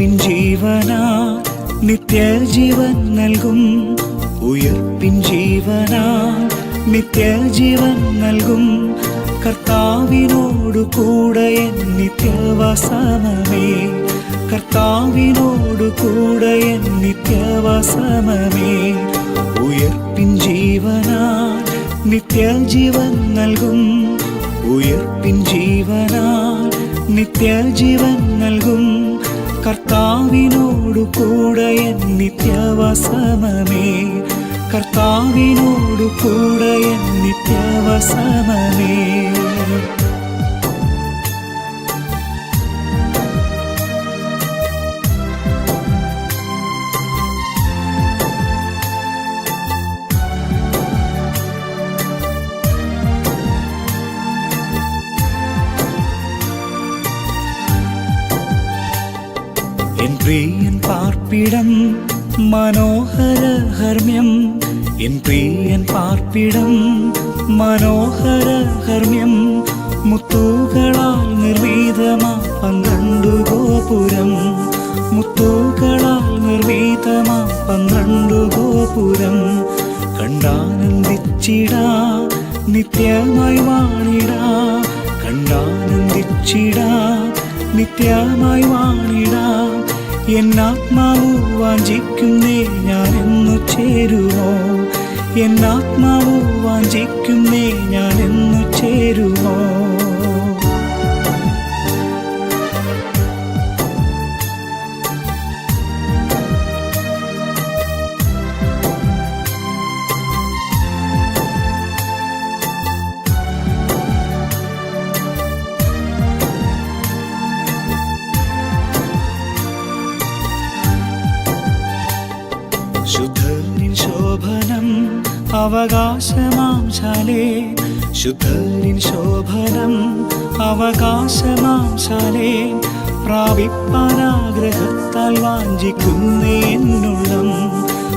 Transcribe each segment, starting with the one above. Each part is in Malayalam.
ഉയർപ്പിൻ ജീവനാൽ നിത്യജീവൻ നൽകും. ഉയർപ്പിൻ ജീവനാൽ നിത്യജീവൻ നൽകും. കർത്താവിനോടു കൂടെ എൻ നിത്യവസമമേ. കർത്താവിനോടു കൂടെ എൻ നിത്യവസമമേ. ഉയർപ്പിൻ ജീവനാൽ നിത്യജീവൻ നൽകും. ഉയർപ്പിൻ ജീവനാൽ നിത്യജീവൻ നൽകും. കർത്താവിനോടു കൂടെ എൻ നിത്യവസമമേ. കർത്താവിനോടു കൂടെ എൻ നിത്യവസമമേ. എൻ പ്രിയൻ പാർപ്പിടം മനോഹര ഹർമ്മ്യം. എൻ പ്രിയൻ പാർപ്പിടം മനോഹര ഹർമ്മ്യം. മുത്തുകളാൽ നിർമ്മിതമാ 12 ഗോപുരം. മുത്തുകളാൽ നിർമ്മിതമാ 12 ഗോപുരം. കണ്ടാനന്ദിച്ചിടാ നിത്യമായി വാണിടാ. കണ്ടാനന്ദിച്ചിടാ നിത്യമായി വാണിടാ. എന്നാത്മാവു വാഞ്ചിക്കുന്നേ ഞാനെന്നു ചേരുമോ. എന്നാത്മാവു വാഞ്ചിക്കുന്നേ ഞാനെന്നു ചേരുമോ. ശുദ്ധരിൻ ശോഭനം അവകാശമാം ശാലേ. ശുദ്ധരിൻ ശോഭനം അവകാശമാം ശാലേ. പ്രാപിപ്പാനാഗ്രഹത്താൽ വാഞ്ചിക്കുന്നേ എന്നുള്ളം.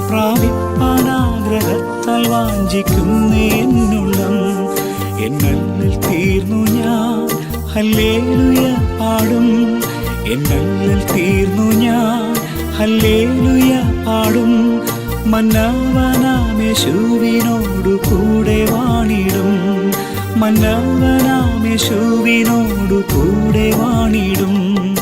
പ്രാപിപ്പാനാഗ്രഹത്താൽ വാഞ്ചിക്കുന്നേ എന്നുള്ളം. എന്നല്ലിൽ തീർന്നു ഞാൻ ഹല്ലേലൂയ പാടും. എന്നല്ലിൽ തീർന്നു ഞാൻ ഹല്ലേലൂയ പാടും. മന്നവനാമേശുവിനോടു കൂടെ വാണിടും. മന്നവനാമേശുവിനോടു കൂടെ വാണിടും.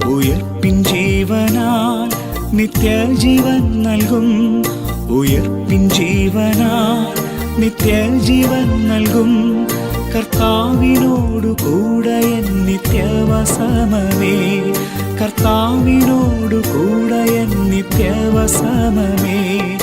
ഉയർപ്പിൻ ജീവനാൽ നിത്യജീവൻ നൽകും. ഉയർപ്പിൻ ജീവനാൽ നിത്യജീവൻ നൽകും. കർത്താവിനോടു കൂടെ എൻ നിത്യവസമമേ. കർത്താവിനോടു കൂടെ എൻ നിത്യവസമമേ.